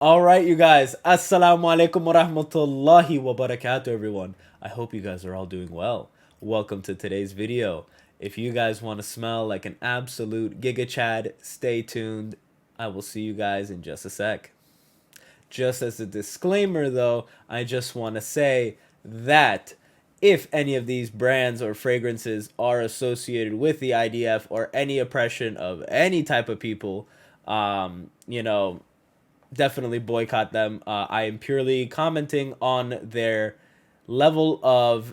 All right, you guys. As-Salaamualaikum, warahmatullahi, wabarakatuh, everyone. I hope you guys are all doing well. Welcome to today's video. If you guys want to smell like an absolute Gigachad, stay tuned. I will see you guys in just a sec. Just as a disclaimer, though, I just want to say that if any of these brands or fragrances are associated with the IDF or any oppression of any type of people, you know, definitely boycott them. I am purely commenting on their level of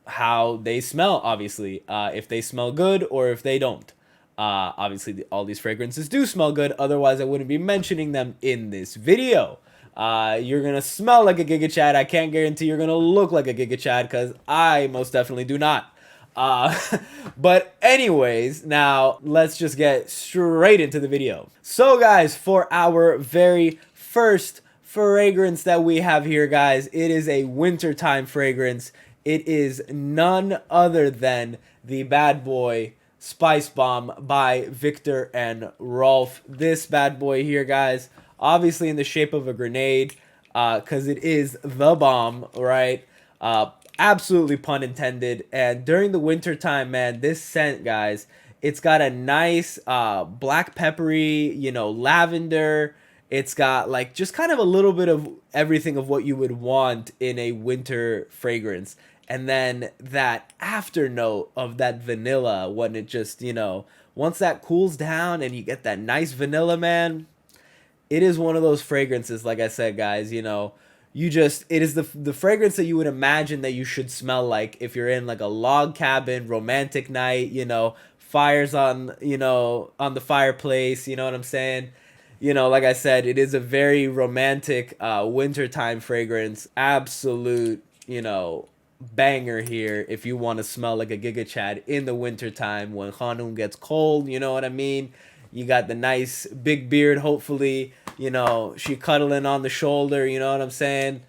how they smell, obviously. If they smell good or if they don't. Obviously, all these fragrances do smell good. Otherwise, I wouldn't be mentioning them in this video. You're going to smell like a Giga Chad. I can't guarantee you're going to look like a Giga Chad because I most definitely do not. Uh, but anyways, now let's just get straight into the video. So guys, for our very first fragrance that we have here, guys, it is a wintertime fragrance. It is none other than the bad boy Spice Bomb by Victor and Rolf. This bad boy here, guys, obviously in the shape of a grenade, because it is the bomb, right? Absolutely pun intended. And during the winter time, man, this scent, guys, it's got a nice black peppery, lavender. It's got like just kind of a little bit of everything of what you would want in a winter fragrance. And then that after note of that vanilla when it just, once that cools down and you get that nice vanilla, man, it is one of those fragrances, like I said, guys, it is the fragrance that you would imagine that you should smell like if you're in like a log cabin, romantic night, fires on the fireplace, you know what I'm saying? Like I said, it is a very romantic wintertime fragrance. Absolute, banger here if you want to smell like a Giga Chad in the wintertime when Hanum gets cold, you know what I mean? You got the nice big beard, hopefully, she cuddling on the shoulder, you know what I'm saying?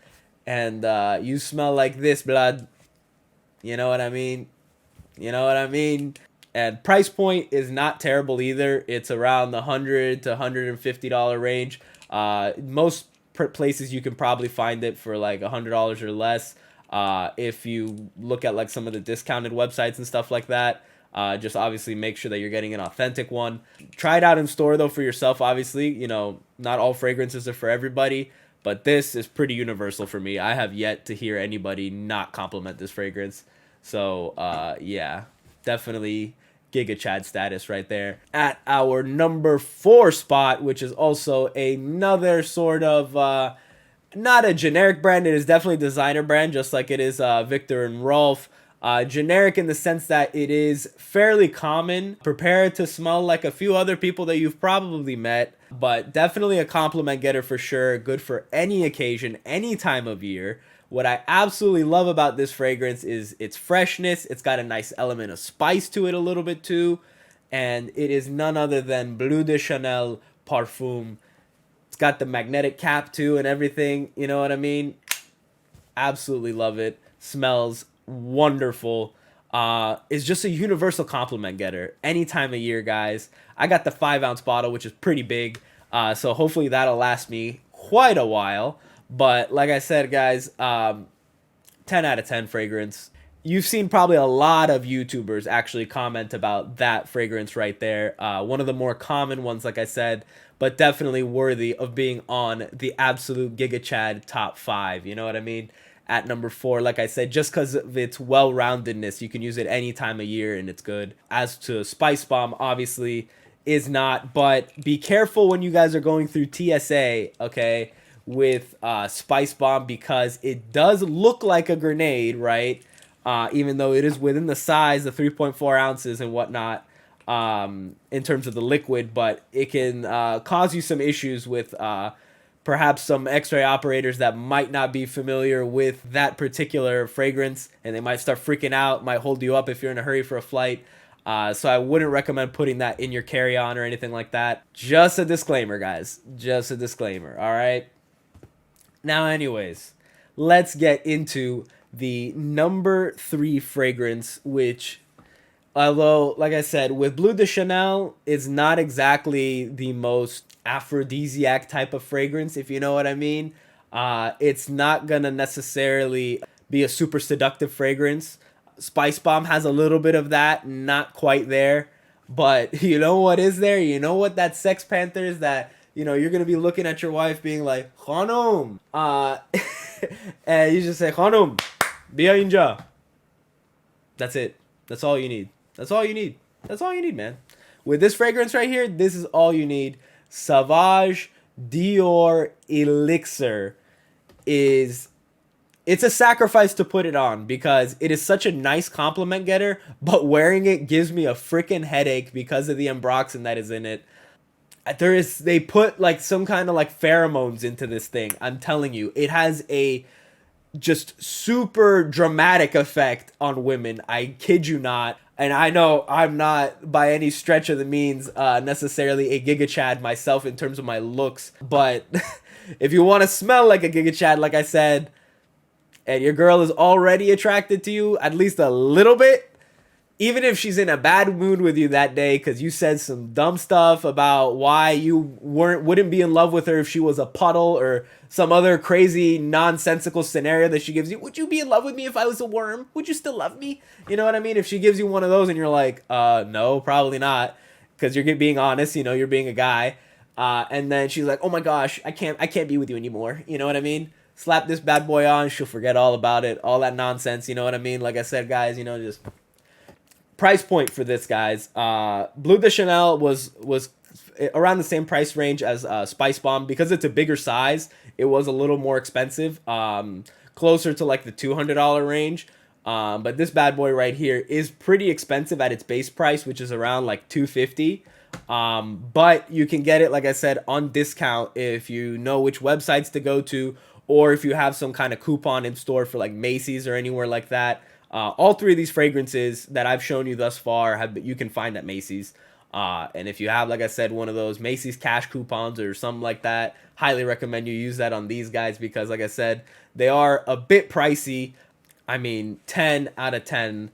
And you smell like this, blood. You know what I mean? You know what I mean? And price point is not terrible either. It's around the $100 to $150 range. Most places you can probably find it for like $100 or less. If you look at like some of the discounted websites and stuff like that, just obviously make sure that you're getting an authentic one. Try it out in store though for yourself. Obviously, not all fragrances are for everybody, but this is pretty universal for me. I have yet to hear anybody not compliment this fragrance. So yeah, definitely Giga Chad status right there. At our number 4 spot, which is also another sort of not a generic brand. It is definitely a designer brand, just like it is Victor and Rolf. Generic in the sense that it is fairly common. Prepare to smell like a few other people that you've probably met, but definitely a compliment getter for sure. Good for any occasion, any time of year. What I absolutely love about this fragrance is its freshness. It's got a nice element of spice to it a little bit too. And it is none other than Bleu de Chanel Parfum. It's got the magnetic cap too and everything. You know what I mean? Absolutely love it. Smells wonderful. Is just a universal compliment getter any time of year, guys. I got the 5-ounce bottle, which is pretty big. So hopefully that'll last me quite a while. But like I said, guys, 10 out of 10 fragrance. You've seen probably a lot of YouTubers actually comment about that fragrance right there. One of the more common ones, like I said, but definitely worthy of being on the absolute Giga Chad top 5. You know what I mean? At number 4, like I said, just because of its well-roundedness, you can use it any time of year and it's good. As to Spice Bomb, obviously is not, but be careful when you guys are going through TSA, okay, with Spice Bomb, because it does look like a grenade, right? Even though it is within the size, the 3.4 ounces and whatnot, in terms of the liquid, but it can cause you some issues with perhaps some x-ray operators that might not be familiar with that particular fragrance, and they might start freaking out, might hold you up if you're in a hurry for a flight. So I wouldn't recommend putting that in your carry-on or anything like that. Just a disclaimer, guys. Just a disclaimer, all right? Now, anyways, let's get into the number 3 fragrance, which, although, like I said, with Bleu de Chanel, it's not exactly the most aphrodisiac type of fragrance, if you know what I mean. It's not gonna necessarily be a super seductive fragrance. Spice Bomb has a little bit of that, not quite there. But you know what is there? You know what that Sex Panther is that, you're gonna be looking at your wife being like, Khanum. And you just say, Khanum, biya inja. That's it. That's all you need. That's all you need. That's all you need, man. With this fragrance right here, this is all you need. Sauvage Dior Elixir is, it's a sacrifice to put it on because it is such a nice compliment getter, but wearing it gives me a freaking headache because of the ambroxan that is in it. They put like some kind of like pheromones into this thing. I'm telling you, it has a just super dramatic effect on women. I kid you not. And I know I'm not by any stretch of the means necessarily a Gigachad myself in terms of my looks, but if you want to smell like a Gigachad, like I said, and your girl is already attracted to you at least a little bit, even if she's in a bad mood with you that day because you said some dumb stuff about why you wouldn't be in love with her if she was a puddle or some other crazy nonsensical scenario that she gives you. Would you be in love with me if I was a worm? Would you still love me? You know what I mean? If she gives you one of those and you're like, no, probably not, because you're being honest, you're being a guy, and then she's like, oh my gosh, I can't be with you anymore. You know what I mean? Slap this bad boy on, she'll forget all about it, all that nonsense. You know what I mean? Like I said, guys, just price point for this, guys. Bleu de Chanel was around the same price range as Spice Bomb. Because it's a bigger size, it was a little more expensive, closer to like the $200 range. But this bad boy right here is pretty expensive at its base price, which is around like $250. But you can get it, like I said, on discount if you know which websites to go to, or if you have some kind of coupon in store for like Macy's or anywhere like that. All three of these fragrances that I've shown you thus far you can find at Macy's. And if you have, like I said, one of those Macy's cash coupons or something like that, highly recommend you use that on these guys because, like I said, they are a bit pricey. I mean, 10 out of 10.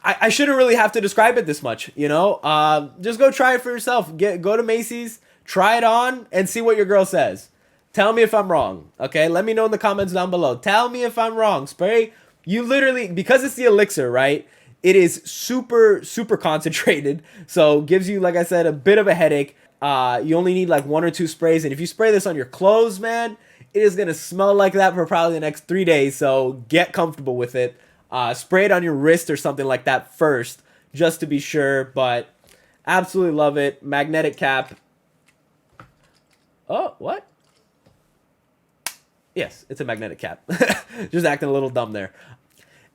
I shouldn't really have to describe it this much, Just go try it for yourself. Go to Macy's, try it on, and see what your girl says. Tell me if I'm wrong, okay? Let me know in the comments down below. Tell me if I'm wrong. Spray. You literally, because it's the elixir, right? It is super, super concentrated. So gives you, like I said, a bit of a headache. You only need like 1 or 2 sprays. And if you spray this on your clothes, man, it is going to smell like that for probably the next 3 days. So get comfortable with it. Spray it on your wrist or something like that first, just to be sure. But absolutely love it. Magnetic cap. Oh, what? Yes, it's a magnetic cap. Just acting a little dumb there.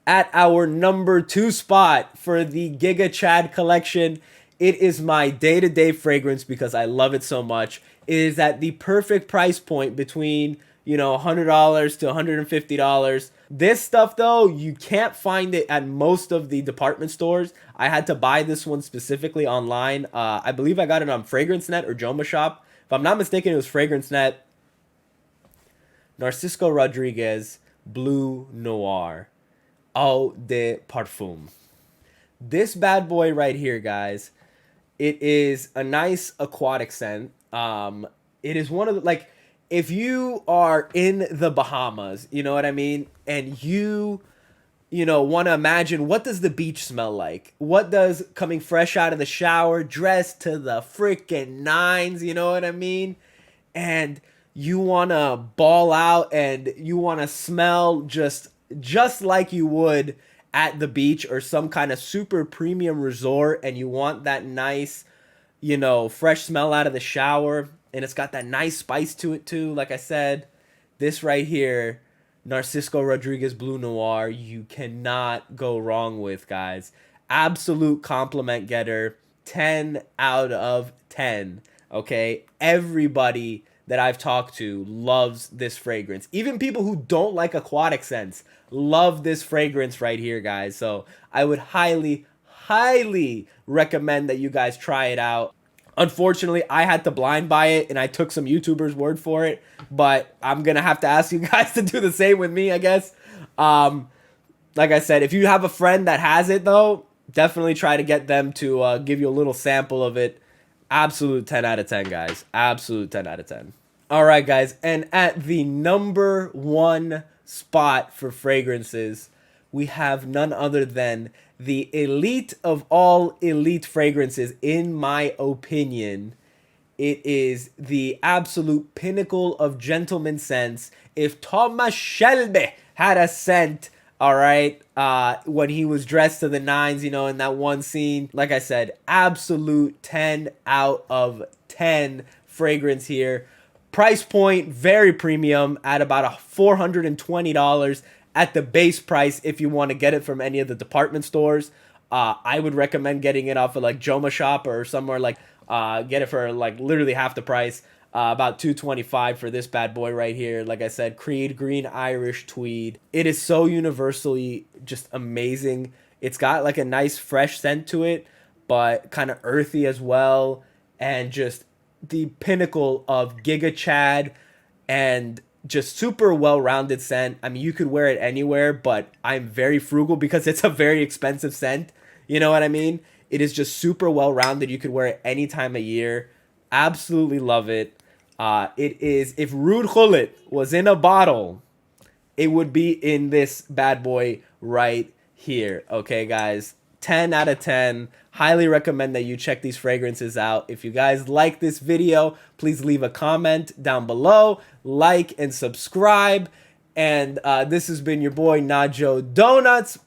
At our number 2 spot for the Gigachad collection, it is my day-to-day fragrance because I love it so much. It is at the perfect price point between, $100 to $150. This stuff, though, you can't find it at most of the department stores. I had to buy this one specifically online. I believe I got it on FragranceNet or Joma Shop. If I'm not mistaken, it was FragranceNet. Narciso Rodriguez Bleu Noir Eau de Parfum. This bad boy right here, guys, it is a nice aquatic scent. It is one of the, like, if you are in the Bahamas, you know what I mean, and you want to imagine what does the beach smell like? What does coming fresh out of the shower, dressed to the freaking nines, you know what I mean? And you want to ball out and you want to smell just like you would at the beach or some kind of super premium resort, and you want that nice, fresh smell out of the shower, and it's got that nice spice to it too. Like I said, this right here, Narciso Rodriguez Bleu Noir, you cannot go wrong with, guys. Absolute compliment getter. 10 out of 10. Okay? Everybody that I've talked to loves this fragrance. Even people who don't like aquatic scents love this fragrance right here, guys. So I would highly, highly recommend that you guys try it out. Unfortunately, I had to blind buy it, and I took some YouTubers' word for it. But I'm going to have to ask you guys to do the same with me, I guess. Like I said, if you have a friend that has it, though, definitely try to get them to give you a little sample of it. Absolute 10 out of 10, guys. Absolute 10 out of 10. All right, guys. And at the number one spot for fragrances, we have none other than the elite of all elite fragrances, in my opinion. It is the absolute pinnacle of gentleman scents. If Thomas Shelby had a scent, all right, when he was dressed to the nines, you know, in that one scene, like I said, absolute 10 out of 10 fragrance here. Price point, very premium at about $420 at the base price if you want to get it from any of the department stores. I would recommend getting it off of like Joma Shop or somewhere like get it for like literally half the price. About $225 for this bad boy right here. Like I said, Creed Green Irish Tweed. It is so universally just amazing. It's got like a nice fresh scent to it, but kind of earthy as well. And just the pinnacle of Gigachad and just super well-rounded scent. I mean, you could wear it anywhere, but I'm very frugal because it's a very expensive scent. You know what I mean? It is just super well-rounded. You could wear it any time of year. Absolutely love it. It is, if Rude Khullet was in a bottle, it would be in this bad boy right here. Okay, guys. 10 out of 10. Highly recommend that you check these fragrances out. If you guys like this video, please leave a comment down below, like and subscribe. And this has been your boy Najo Donuts.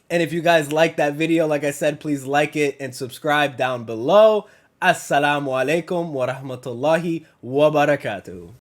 And if you guys like that video, like I said, please like it and subscribe down below. As-Salaamualaikum warahmatullahi wabarakatuhu.